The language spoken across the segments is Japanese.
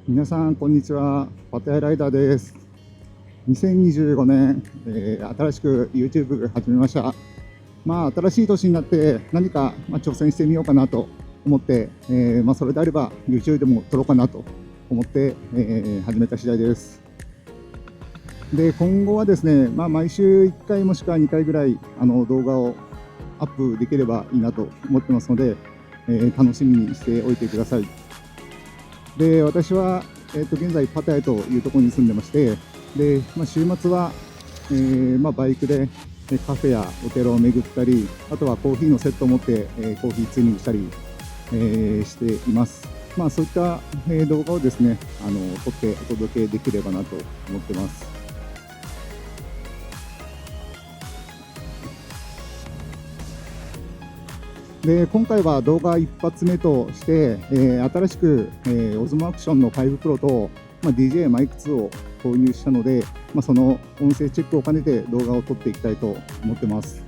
皆さんこんにちは、パタヤライダーです。2025年、新しく YouTube 始めました。新しい年になって何か、挑戦してみようかなと思って、それであれば YouTube でも撮ろうかなと思って、始めた次第です。で、今後はですね、毎週1回もしくは2回ぐらい動画をアップできればいいなと思ってますので、楽しみにしておいてください。で、私は、現在パタヤというところに住んでまして、で、週末は、バイクでカフェやお寺を巡ったり、あとはコーヒーのセットを持って、コーヒーツーニングしたり、しています。そういった、動画をですね、撮ってお届けできればなと思ってます。で、今回は動画一発目として、新しく、OSMO ACTION5PROと、DJI MIC2 を購入したので、その音声チェックを兼ねて動画を撮っていきたいと思ってます。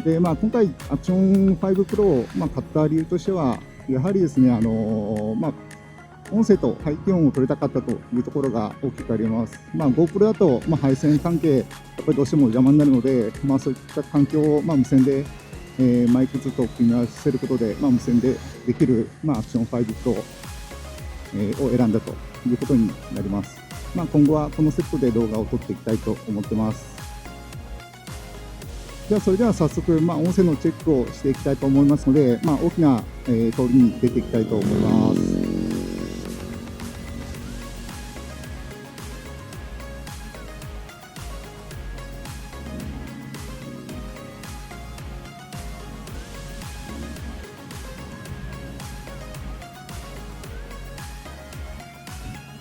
で、今回 ACTION5PRO を、買った理由としては、やはりですね、音声と背景音を取りたかったというところが大きくあります。GoPro だと、配線関係、やっぱりどうしても邪魔になるので、そういった環境を、無線でマイク2と組み合わせることで、無線でできる、ACTION5PRO を選んだということになります。今後はこのセットで動画を撮っていきたいと思ってます。じゃあそれでは早速、音声のチェックをしていきたいと思いますので、大きな、通りに出ていきたいと思います。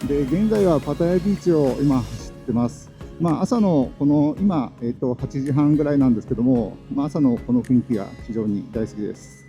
で、現在はパタヤビーチを今走ってます。朝のこの今、8時半ぐらいなんですけども、朝のこの雰囲気が非常に大好きです。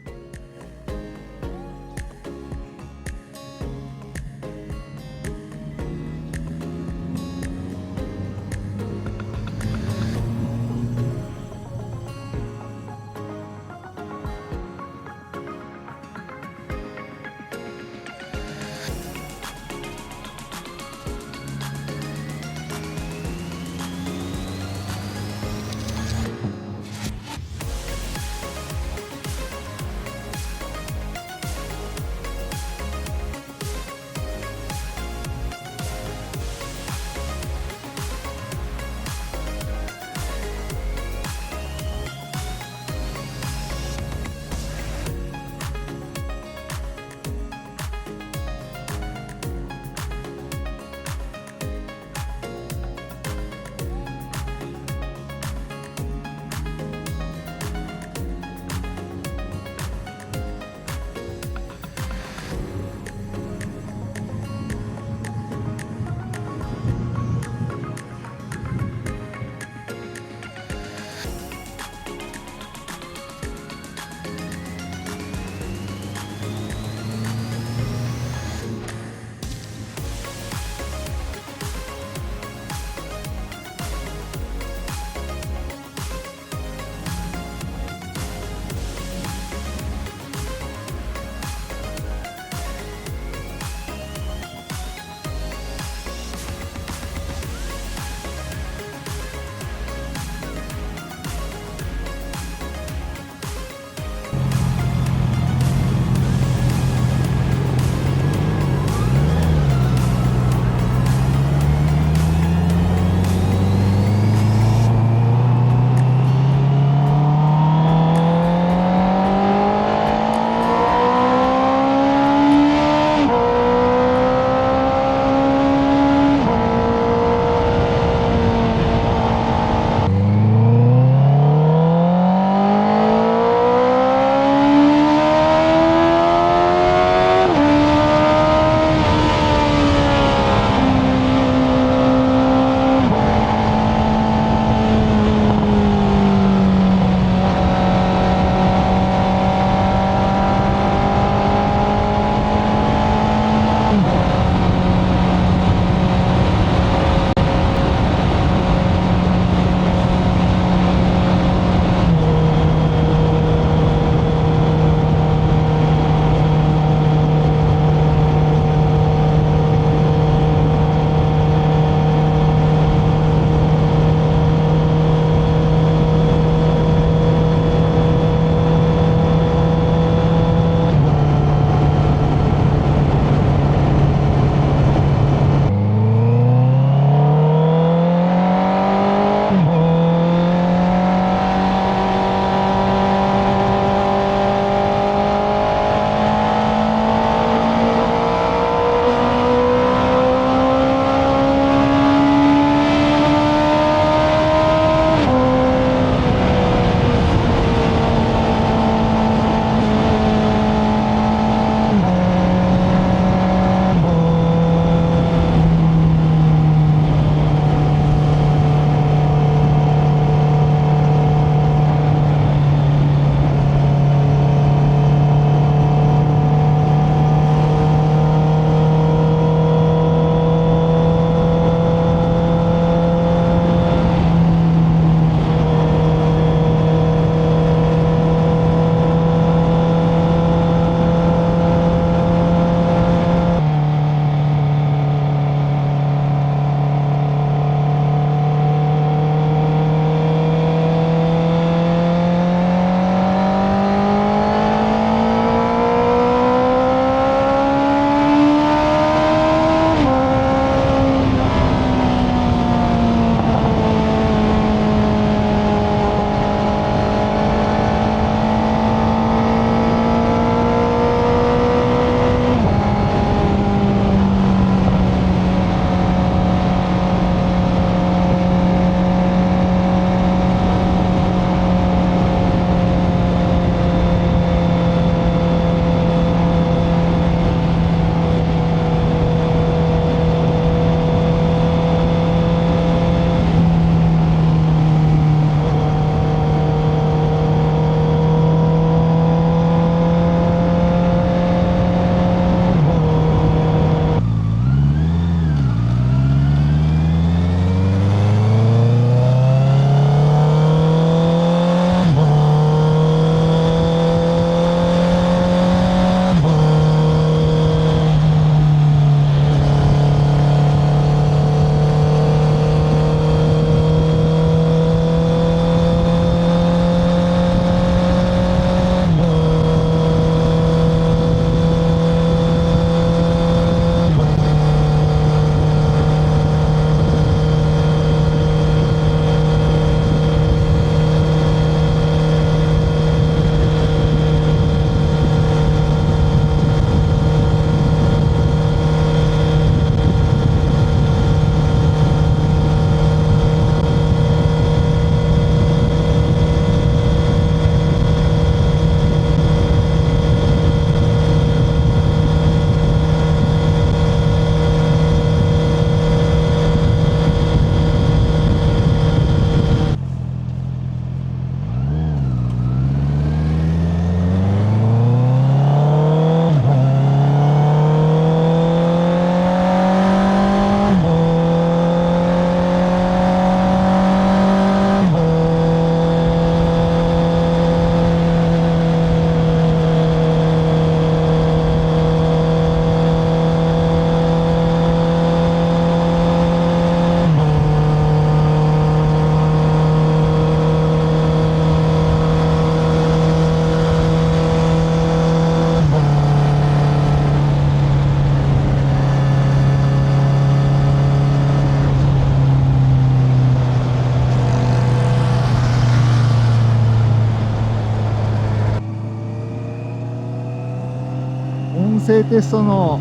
声テストの、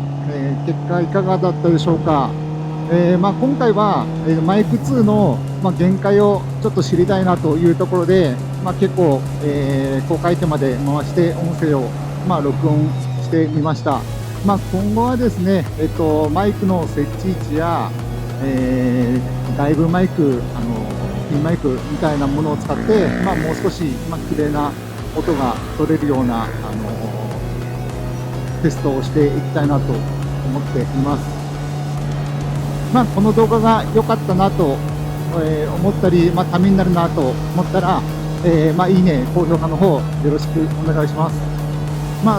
結果いかがだったでしょうか。今回は、マイク2の、限界をちょっと知りたいなというところで、結構、公開手まで回して音声を、録音してみました。今後はですね、マイクの設置位置や、外部マイク、ピンマイクみたいなものを使って、もう少し、綺麗な音が取れるような、テストをしていきたいなと思っています。この動画が良かったなと、思ったり、ためになるなと思ったら、いいね、高評価の方よろしくお願いしま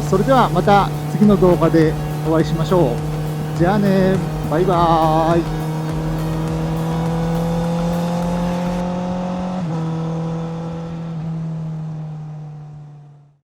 す。それではまた次の動画でお会いしましょう。じゃあね、バイバーイ。